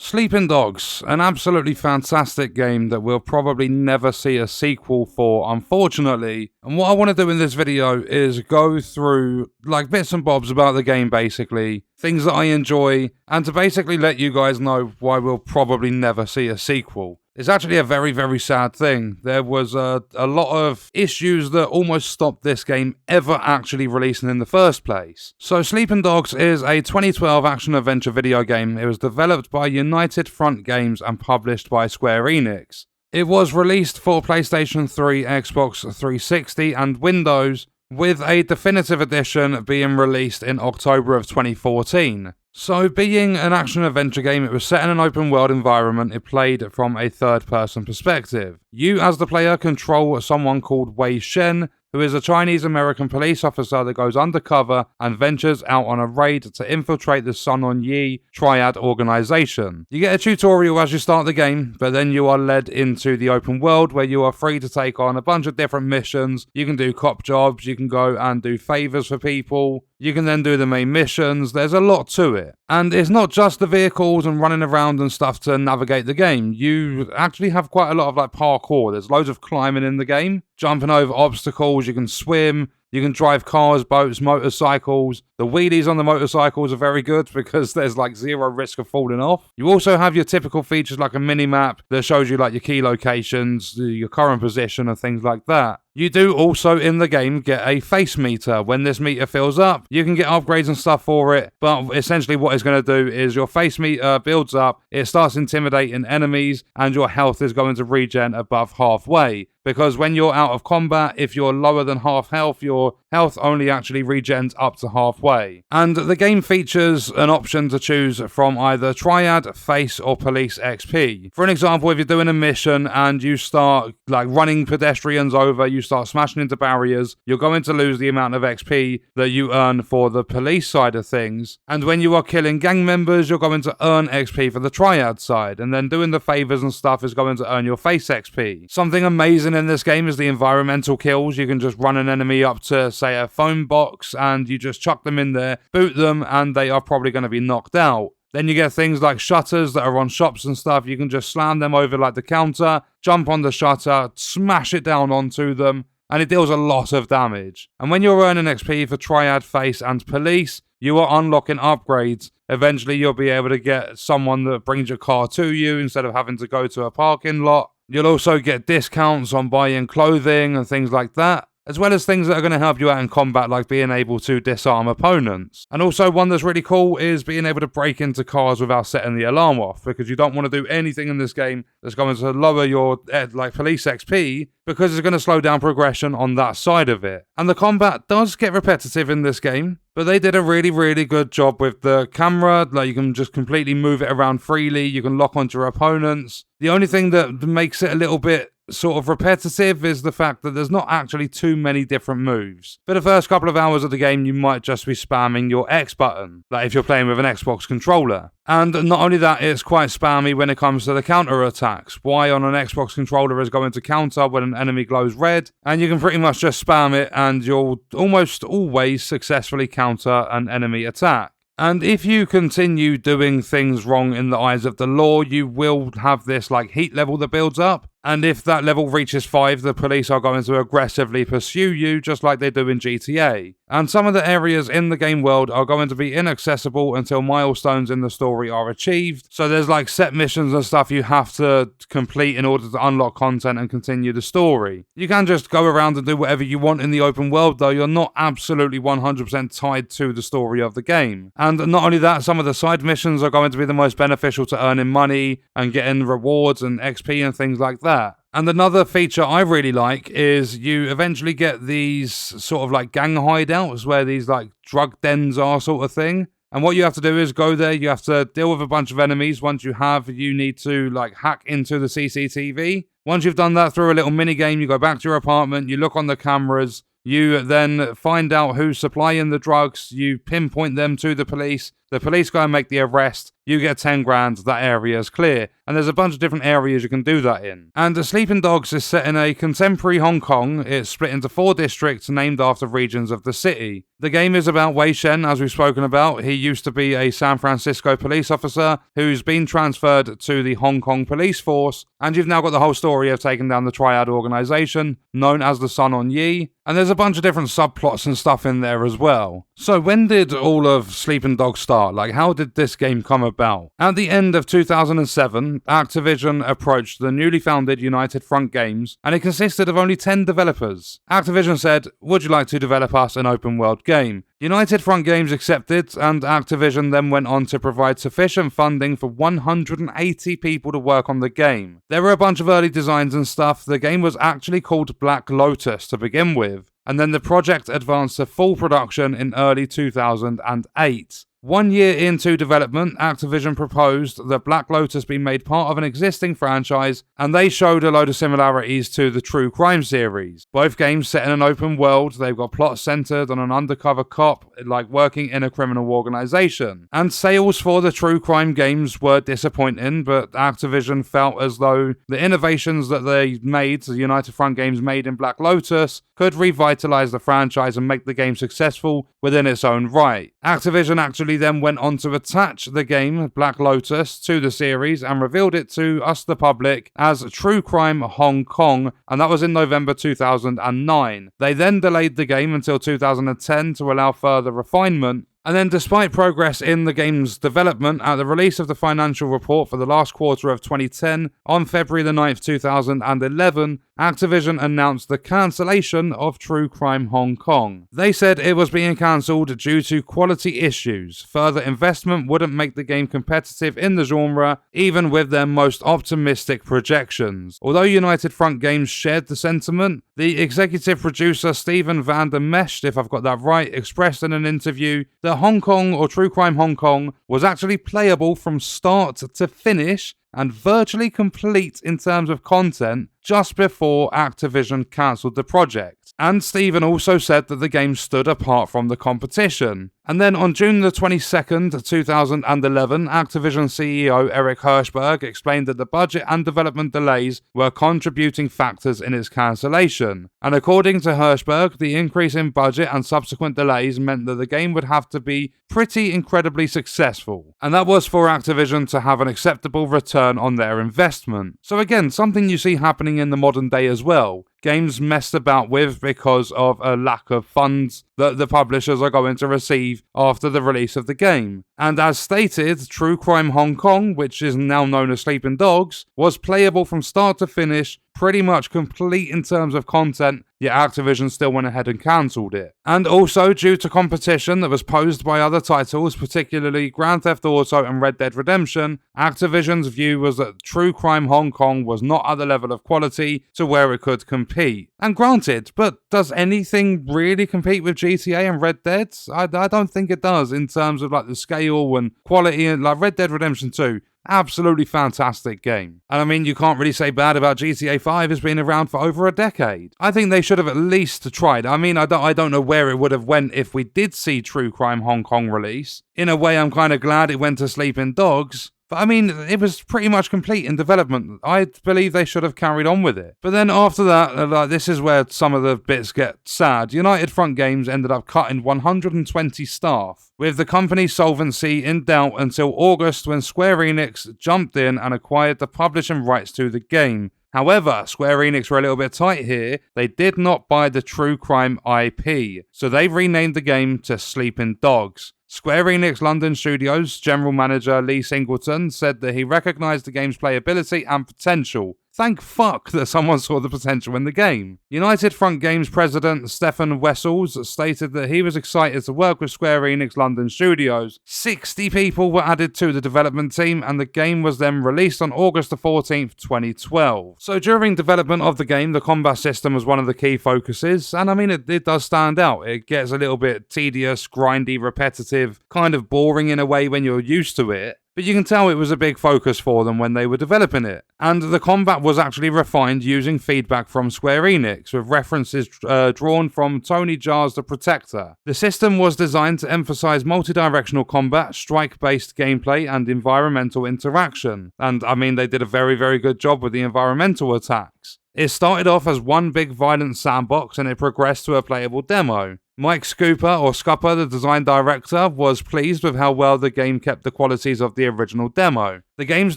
Sleeping Dogs, an absolutely fantastic game that we'll probably never see a sequel for, unfortunately. And what I want to do in this video is go through like bits and bobs about the game basically, things that I enjoy, and to basically let you guys know why we'll probably never see a sequel. It's actually a very, very sad thing. There was a lot of issues that almost stopped this game ever actually releasing in the first place. So Sleeping Dogs is a 2012 action-adventure video game. It was developed by United Front Games and published by Square Enix. It was released for PlayStation 3, Xbox 360 and Windows, with a definitive edition being released in October of 2014. So, being an action-adventure game, it was set in an open-world environment. It played from a third-person perspective. You, as the player, control someone called Wei Shen, who is a Chinese-American police officer that goes undercover and ventures out on a raid to infiltrate the Sun On Yi Triad organization. You get a tutorial as you start the game, but then you are led into the open world where you are free to take on a bunch of different missions. You can do cop jobs, you can go and do favors for people, you can then do the main missions. There's a lot to it. And it's not just the vehicles and running around and stuff to navigate the game. You actually have quite a lot of like parkour. There's loads of climbing in the game, jumping over obstacles, you can swim, you can drive cars, boats, motorcycles. The wheelies on the motorcycles are very good because there's like zero risk of falling off. You also have your typical features like a mini-map that shows you like your key locations, your current position and things like that. You do also in the game get a face meter. When this meter fills up, you can get upgrades and stuff for it, but essentially what it's going to do is your face meter builds up, it starts intimidating enemies, and your health is going to regen above halfway. Because when you're out of combat, if you're lower than half health, your health only actually regens up to halfway. And the game features an option to choose from either Triad, Face, or Police XP. For an example, if you're doing a mission and you start like running pedestrians over, you start smashing into barriers, you're going to lose the amount of XP that you earn for the police side of things. And when you are killing gang members, you're going to earn XP for the Triad side. And then doing the favors and stuff is going to earn your Face XP. Something amazing in this game is the environmental kills. You can just run an enemy up to, say, a phone box and you just chuck them in there, boot them, and they are probably going to be knocked out. Then you get things like shutters that are on shops and stuff. You can just slam them over like the counter, jump on the shutter, smash it down onto them, and it deals a lot of damage. And when you're earning XP for Triad, Face, and Police, you are unlocking upgrades. Eventually, you'll be able to get someone that brings your car to you instead of having to go to a parking lot. You'll also get discounts on buying clothing and things like that, as well as things that are going to help you out in combat, like being able to disarm opponents. And also one that's really cool is being able to break into cars without setting the alarm off, because you don't want to do anything in this game that's going to lower your like police XP, because it's going to slow down progression on that side of it. And the combat does get repetitive in this game, but they did a really, really good job with the camera. Like, you can just completely move it around freely. You can lock onto your opponents. The only thing that makes it a little bit sort of repetitive is the fact that there's not actually too many different moves. For the first couple of hours of the game, you might just be spamming your X button, like if you're playing with an Xbox controller. And not only that, it's quite spammy when it comes to the counter attacks. Y on an Xbox controller is going to counter when an enemy glows red, and you can pretty much just spam it and you'll almost always successfully counter an enemy attack. And if you continue doing things wrong in the eyes of the law, you will have this like heat level that builds up. And if that level reaches 5, the police are going to aggressively pursue you, just like they do in GTA. And some of the areas in the game world are going to be inaccessible until milestones in the story are achieved. So there's like set missions and stuff you have to complete in order to unlock content and continue the story. You can just go around and do whatever you want in the open world, though. You're not absolutely 100% tied to the story of the game. And not only that, some of the side missions are going to be the most beneficial to earning money and getting rewards and XP and things like that. And another feature I really like is you eventually get these sort of like gang hideouts where these like drug dens are, sort of thing. And what you have to do is go there, you have to deal with a bunch of enemies. Once you have, you need to like hack into the CCTV. Once you've done that through a little mini game, you go back to your apartment, you look on the cameras, you then find out who's supplying the drugs, you pinpoint them to the police, The police go and make the arrest. You get 10 grand, that area is clear. And there's a bunch of different areas you can do that in. And The Sleeping Dogs is set in a contemporary Hong Kong. It's split into 4 districts named after regions of the city. The game is about Wei Shen, as we've spoken about. He used to be a San Francisco police officer who's been transferred to the Hong Kong police force. And you've now got the whole story of taking down the Triad organization, known as the Sun On Yee. And there's a bunch of different subplots and stuff in there as well. So when did all of Sleeping Dogs start? Like, how did this game come about? At the end of 2007, Activision approached the newly founded United Front Games, and it consisted of only 10 developers. Activision said, "Would you like to develop us an open world game?" United Front Games accepted, and Activision then went on to provide sufficient funding for 180 people to work on the game. There were a bunch of early designs and stuff. The game was actually called Black Lotus to begin with, and then the project advanced to full production in early 2008. 1 year into development, Activision proposed that Black Lotus be made part of an existing franchise, and they showed a load of similarities to the True Crime series. Both games set in an open world, they've got plots centered on an undercover cop, like working in a criminal organization. And sales for the True Crime games were disappointing, but Activision felt as though the innovations that they made, the United Front Games made in Black Lotus, could revitalize the franchise and make the game successful within its own right. Activision actually then went on to attach the game Black Lotus to the series and revealed it to us, the public, as True Crime Hong Kong, and that was in November 2009. They then delayed the game until 2010 to allow further refinement. And then despite progress in the game's development, at the release of the financial report for the last quarter of 2010, on February the 9th, 2011, Activision announced the cancellation of True Crime Hong Kong. They said it was being cancelled due to quality issues. Further investment wouldn't make the game competitive in the genre, even with their most optimistic projections. Although United Front Games shared the sentiment, the executive producer Stephen Van der Mescht, if I've got that right, expressed in an interview that Hong Kong, or True Crime Hong Kong, was actually playable from start to finish and virtually complete in terms of content just before Activision cancelled the project. And Stephen also said that the game stood apart from the competition. And then on June the 22nd, 2011, Activision CEO Eric Hirshberg explained that the budget and development delays were contributing factors in its cancellation. And according to Hirshberg, the increase in budget and subsequent delays meant that the game would have to be pretty incredibly successful. And that was for Activision to have an acceptable return on their investment. So again, something you see happening in the modern day as well. Games messed about with because of a lack of funds that the publishers are going to receive after the release of the game. And as stated, True Crime Hong Kong, which is now known as Sleeping Dogs, was playable from start to finish, pretty much complete in terms of content, yet Activision still went ahead and cancelled it. And also, due to competition that was posed by other titles, particularly Grand Theft Auto and Red Dead Redemption, Activision's view was that True Crime Hong Kong was not at the level of quality to where it could compete. And granted, but does anything really compete with GTA and Red Dead? I don't think it does in terms of like the scale and quality, and like Red Dead Redemption 2. Absolutely fantastic game. And I mean, you can't really say bad about GTA 5 as being around for over a decade. I think they should have at least tried. I mean, I don't know where it would have went if we did see True Crime Hong Kong release. In a way, I'm kind of glad it went to Sleeping Dogs. But I mean, it was pretty much complete in development. I believe they should have carried on with it. But then after that, this is where some of the bits get sad. United Front Games ended up cutting 120 staff, with the company's solvency in doubt until August, when Square Enix jumped in and acquired the publishing rights to the game. However, Square Enix were a little bit tight here. They did not buy the True Crime IP, so they renamed the game to Sleeping Dogs. Square Enix London Studios general manager Lee Singleton said that he recognised the game's playability and potential. Thank fuck that someone saw the potential in the game. United Front Games president Stefan Wessels stated that he was excited to work with Square Enix London Studios. 60 people were added to the development team, and the game was then released on August the 14th, 2012. So during development of the game, the combat system was one of the key focuses, and I mean, it does stand out. It gets a little bit tedious, grindy, repetitive, kind of boring in a way when you're used to it. but you can tell it was a big focus for them when they were developing it. And the combat was actually refined using feedback from Square Enix, with references drawn from Tony Jaa's The Protector. The system was designed to emphasize multi-directional combat, strike-based gameplay, and environmental interaction. And I mean, they did a very, very good job with the environmental attacks. It started off as one big violent sandbox and it progressed to a playable demo. Mike Scupper, the design director, was pleased with how well the game kept the qualities of the original demo. The game's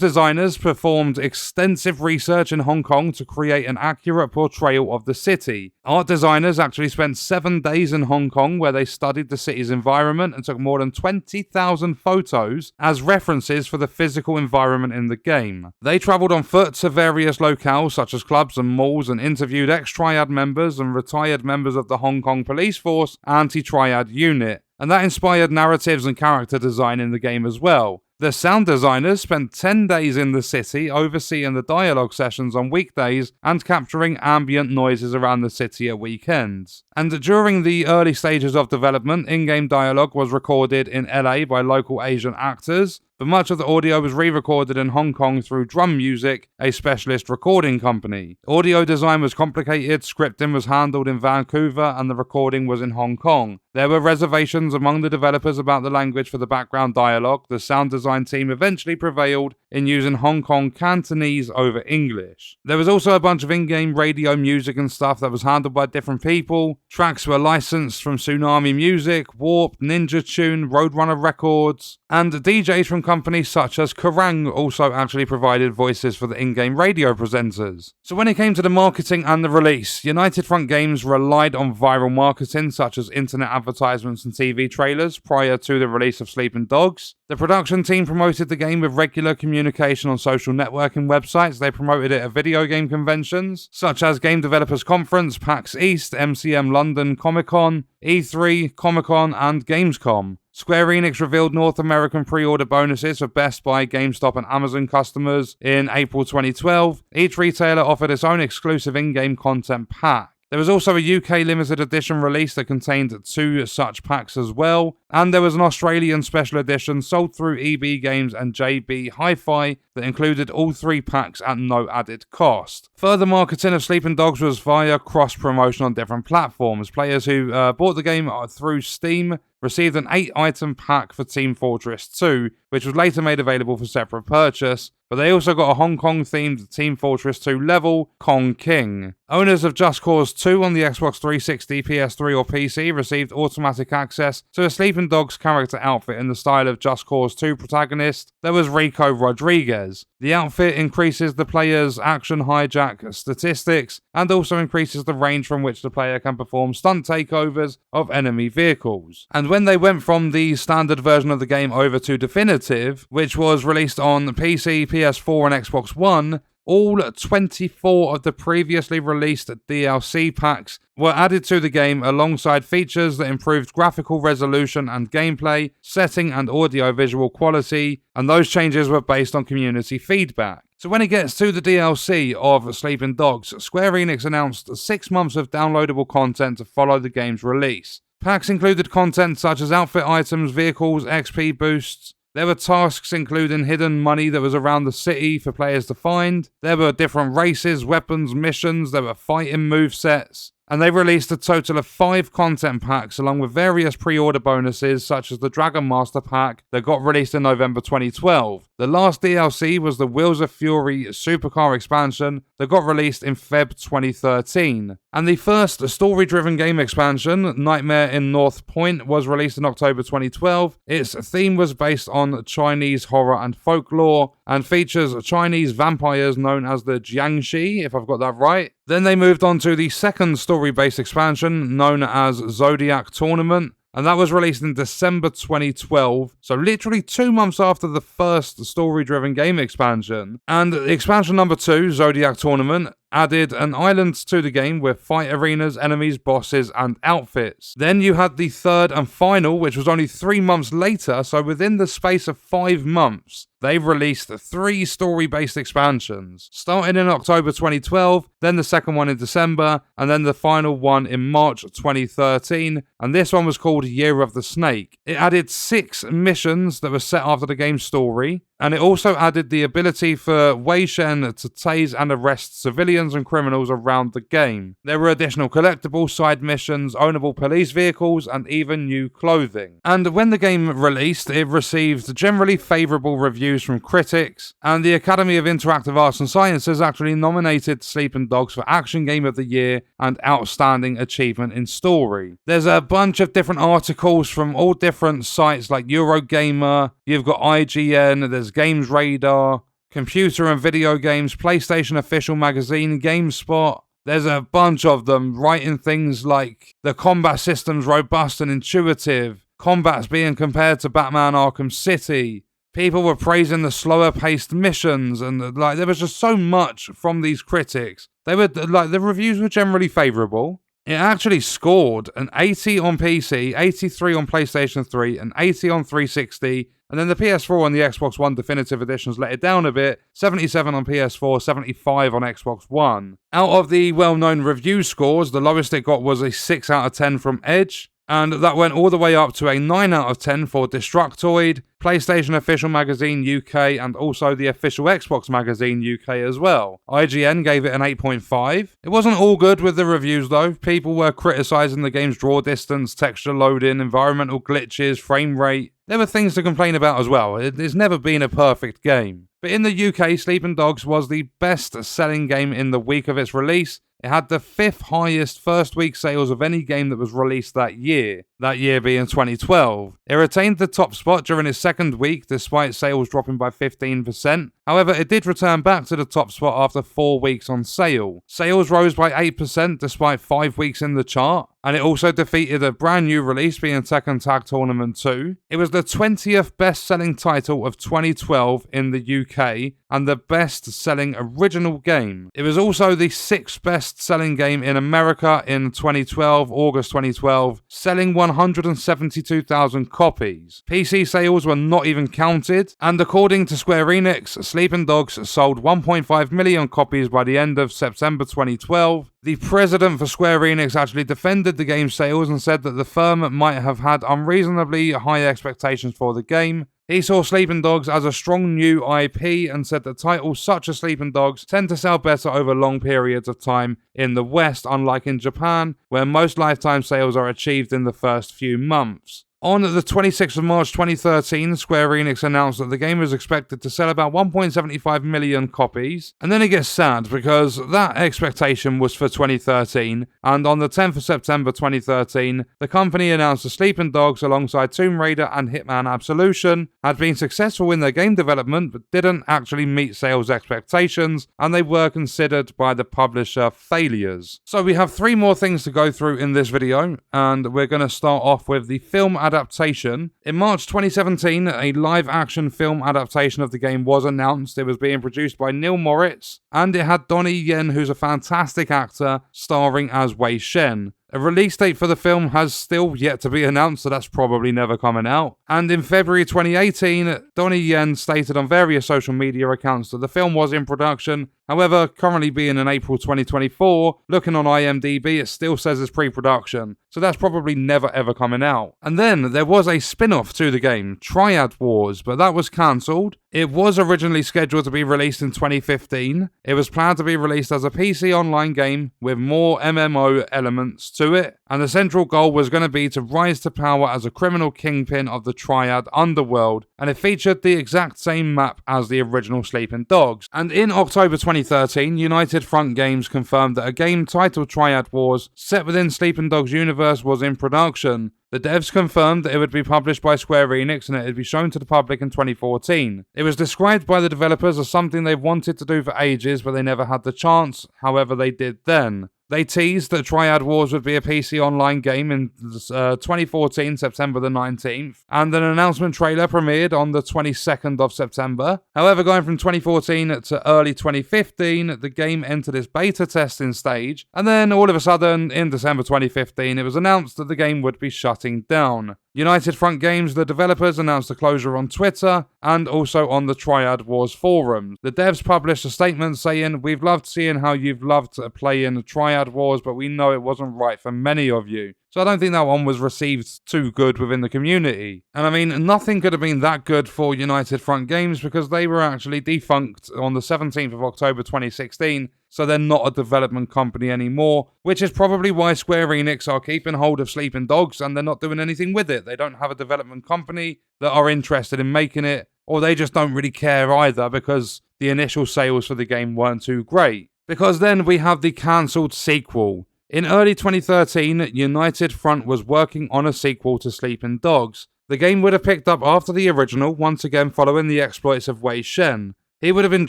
designers performed extensive research in Hong Kong to create an accurate portrayal of the city. Art designers actually spent 7 days in Hong Kong where they studied the city's environment and took more than 20,000 photos as references for the physical environment in the game. They travelled on foot to various locales such as clubs and malls and interviewed ex-Triad members and retired members of the Hong Kong Police Force anti-Triad unit. And that inspired narratives and character design in the game as well. The sound designers spent 10 days in the city overseeing the dialogue sessions on weekdays and capturing ambient noises around the city at weekends. And during the early stages of development, in-game dialogue was recorded in LA by local Asian actors, but much of the audio was re-recorded in Hong Kong through Drum Music, a specialist recording company. Audio design was complicated, scripting was handled in Vancouver, and the recording was in Hong Kong. There were reservations among the developers about the language for the background dialogue. The sound design team eventually prevailed in using Hong Kong Cantonese over English. There was also a bunch of in-game radio music and stuff that was handled by different people. Tracks were licensed from Tsunami Music, Warp, Ninja Tune, Roadrunner Records, and DJs from companies such as Kerrang also actually provided voices for the in-game radio presenters. So when it came to the marketing and the release, United Front Games relied on viral marketing such as internet advertisements and TV trailers prior to the release of Sleeping Dogs. The production team promoted the game with regular communication on social networking websites. They promoted it at video game conventions such as Game Developers Conference, PAX East, MCM London, Comic-Con, E3, Comic-Con, and Gamescom. Square Enix revealed North American pre-order bonuses for Best Buy, GameStop, and Amazon customers in April 2012. Each retailer offered its own exclusive in-game content pack. There was also a UK limited edition release that contained 2 such packs as well, and there was an Australian special edition sold through EB Games and JB Hi-Fi that included all 3 packs at no added cost. Further marketing of Sleeping Dogs was via cross-promotion on different platforms. Players who bought the game through Steam received an 8-item pack for Team Fortress 2, which was later made available for separate purchase, but they also got a Hong Kong-themed Team Fortress 2 level, Kong King. Owners of Just Cause 2 on the Xbox 360, PS3 or PC received automatic access to a Sleeping Dogs character outfit in the style of Just Cause 2 protagonist that was Rico Rodriguez. The outfit increases the player's action hijack statistics and also increases the range from which the player can perform stunt takeovers of enemy vehicles. And when they went from the standard version of the game over to Definitive, which was released on PC, PS4 and Xbox One, all 24 of the previously released DLC packs were added to the game alongside features that improved graphical resolution and gameplay, setting and audio-visual quality, and those changes were based on community feedback. So when it gets to the DLC of Sleeping Dogs, Square Enix announced 6 months of downloadable content to follow the game's release. Packs included content such as outfit items, vehicles, XP boosts. There were tasks including hidden money that was around the city for players to find. There were different races, weapons, missions. There were fighting movesets. And they released a total of 5 content packs along with various pre-order bonuses such as the Dragon Master pack that got released in November 2012. The last DLC was the Wheels of Fury Supercar expansion that got released in Feb 2013. And the first story-driven game expansion, Nightmare in North Point, was released in October 2012. Its theme was based on Chinese horror and folklore and features Chinese vampires known as the Jiangshi, if I've got that right. Then they moved on to the second story-based expansion known as Zodiac Tournament, and that was released in December 2012, so literally 2 months after the first story-driven game expansion. And expansion number 2, Zodiac Tournament, added an island to the game with fight arenas, enemies, bosses, and outfits. Then you had the third and final, which was only 3 months later, so within the space of 5 months, they released 3 story-based expansions, starting in October 2012, then the second one in December, and then the final one in March 2013, and this one was called Year of the Snake. It added 6 missions that were set after the game's story, and it also added the ability for Wei Shen to tase and arrest civilians and criminals around the game. There were additional collectibles, side missions, ownable police vehicles, and even new clothing. And when the game released, it received generally favourable reviews from critics, and the Academy of Interactive Arts and Sciences actually nominated Sleeping Dogs for Action Game of the Year and Outstanding Achievement in Story. There's a bunch of different articles from all different sites like Eurogamer, you've got IGN, there's Games Radar, Computer and Video Games, PlayStation Official Magazine, GameSpot. There's a bunch of them writing things like the combat system's robust and intuitive, combat's being compared to Batman Arkham City. People were praising the slower paced missions, and there was just so much from these critics. The reviews were generally favourable. It actually scored an 80 on PC, 83 on PlayStation 3, and 80 on 360, and then the PS4 and the Xbox One Definitive Editions let it down a bit, 77 on PS4, 75 on Xbox One. Out of the well-known review scores, the lowest it got was a 6 out of 10 from Edge, and that went all the way up to a 9 out of 10 for Destructoid, PlayStation Official Magazine UK, and also the official Xbox Magazine UK as well. IGN gave it an 8.5. It wasn't all good with the reviews though. People were criticising the game's draw distance, texture loading, environmental glitches, frame rate. There were things to complain about as well. It's never been a perfect game. But in the UK, Sleeping Dogs was the best-selling game in the week of its release. It had the 5th highest first week sales of any game that was released that year being 2012. It retained the top spot during its second week despite sales dropping by 15%. However, it did return back to the top spot after 4 weeks on sale. Sales rose by 8% despite 5 weeks in the chart, and it also defeated a brand new release being Tekken Tag Tournament 2. It was the 20th best-selling title of 2012 in the UK and the best-selling original game. It was also the 6th best-selling game in America in 2012, August 2012, selling 172,000 copies. PC sales were not even counted, and according to Square Enix, Sleeping Dogs sold 1.5 million copies by the end of September 2012. The president for Square Enix actually defended the game's sales and said that the firm might have had unreasonably high expectations for the game. He saw Sleeping Dogs as a strong new IP and said that titles such as Sleeping Dogs tend to sell better over long periods of time in the West, unlike in Japan, where most lifetime sales are achieved in the first few months. On the 26th of March 2013, Square Enix announced that the game was expected to sell about 1.75 million copies. And then it gets sad because that expectation was for 2013, and on the 10th of September 2013, the company announced that Sleeping Dogs alongside Tomb Raider and Hitman Absolution had been successful in their game development but didn't actually meet sales expectations, and they were considered by the publisher failures. So we have 3 more things to go through in this video, and we're going to start off with the film adaptation. In March 2017, a live-action film adaptation of the game was announced. It was being produced by Neil Moritz, and it had Donnie Yen, who's a fantastic actor, starring as Wei Shen. A release date for the film has still yet to be announced, so that's probably never coming out. And in February 2018, Donnie Yen stated on various social media accounts that the film was in production. However, currently being in April 2024, looking on IMDb, it still says it's pre-production, so that's probably never ever coming out. And then there was a spin-off to the game, Triad Wars, but that was cancelled. It was originally scheduled to be released in 2015. It was planned to be released as a PC online game with more MMO elements to it, and the central goal was going to be to rise to power as a criminal kingpin of the Triad underworld, and it featured the exact same map as the original Sleeping Dogs. And in October 2013, United Front Games confirmed that a game titled Triad Wars, set within Sleeping Dogs universe, was in production. The devs confirmed that it would be published by Square Enix and it would be shown to the public in 2014. It was described by the developers as something they've wanted to do for ages, but they never had the chance. However, they did then. They teased that Triad Wars would be a PC online game in 2014, September the 19th, and an announcement trailer premiered on the 22nd of September. However, going from 2014 to early 2015, the game entered its beta testing stage, and then all of a sudden, in December 2015, it was announced that the game would be shutting down. United Front Games, the developers, announced the closure on Twitter and also on the Triad Wars forums. The devs published a statement saying, "We've loved seeing how you've loved playing Triad Wars, but we know it wasn't right for many of you. So I don't think that one was received too good within the community. And I mean, nothing could have been that good for United Front Games because they were actually defunct on the 17th of October 2016, so they're not a development company anymore, which is probably why Square Enix are keeping hold of Sleeping Dogs and they're not doing anything with it. They don't have a development company that are interested in making it, or they just don't really care either because the initial sales for the game weren't too great. Because then we have the cancelled sequel. In early 2013, United Front was working on a sequel to Sleeping Dogs. The game would have picked up after the original, once again following the exploits of Wei Shen. He would have been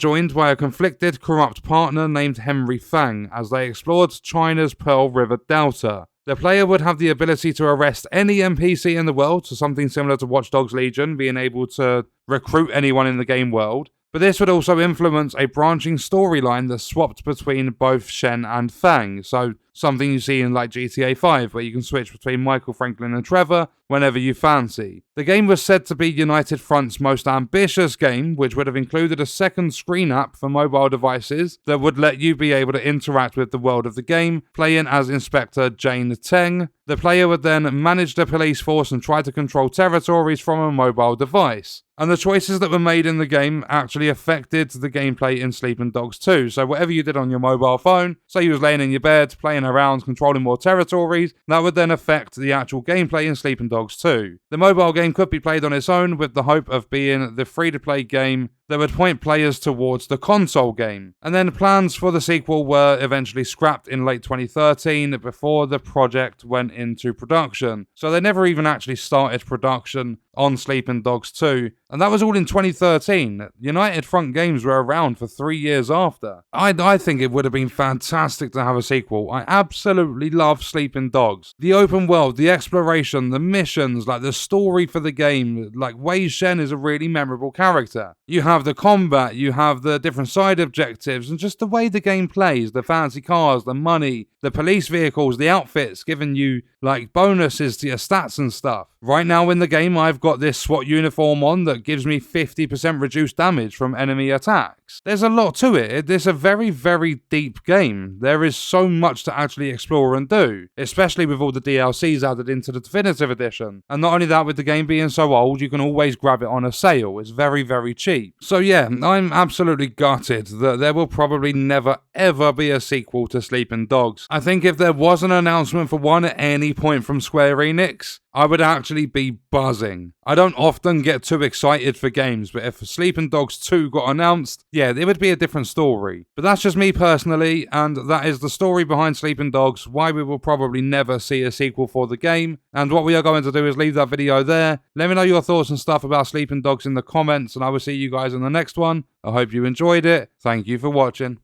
joined by a conflicted, corrupt partner named Henry Fang as they explored China's Pearl River Delta. The player would have the ability to arrest any NPC in the world, so something similar to Watch Dogs Legion, being able to recruit anyone in the game world. But this would also influence a branching storyline that swapped between both Shen and Fang, so something you see in like GTA 5, where you can switch between Michael, Franklin and Trevor whenever you fancy. The game was said to be United Front's most ambitious game, which would have included a second screen app for mobile devices that would let you be able to interact with the world of the game, playing as Inspector Jane Teng. The player would then manage the police force and try to control territories from a mobile device. And the choices that were made in the game actually affected the gameplay in Sleeping Dogs 2. So whatever you did on your mobile phone, say you was laying in your bed, playing around, controlling more territories, that would then affect the actual gameplay in Sleeping Dogs 2. The mobile game could be played on its own with the hope of being the free-to-play game that would point players towards the console game. And then plans for the sequel were eventually scrapped in late 2013 before the project went into production. So they never even actually started production on Sleeping Dogs 2. And that was all in 2013. United Front Games were around for 3 years after. I think it would have been fantastic to have a sequel. I absolutely love Sleeping Dogs. The open world, the exploration, the missions, like the story for the game. Like Wei Shen is a really memorable character. You have the combat, you have the different side objectives, and just the way the game plays, the fancy cars, the money, the police vehicles, the outfits, giving you like bonuses to your stats and stuff. Right now in the game, I've got this SWAT uniform on that gives me 50% reduced damage from enemy attacks. There's a lot to it. It's a very, very deep game. There is so much to actually explore and do, especially with all the DLCs added into the Definitive Edition. And not only that, with the game being so old, you can always grab it on a sale. It's very, very cheap. So yeah, I'm absolutely gutted that there will probably never, ever be a sequel to Sleeping Dogs. I think if there was an announcement for one at any point from Square Enix, I would actually be buzzing. I don't often get too excited for games, but if Sleeping Dogs 2 got announced, yeah, it would be a different story. But that's just me personally, and that is the story behind Sleeping Dogs, why we will probably never see a sequel for the game. And what we are going to do is leave that video there. Let me know your thoughts and stuff about Sleeping Dogs in the comments, and I will see you guys in the next one. I hope you enjoyed it. Thank you for watching.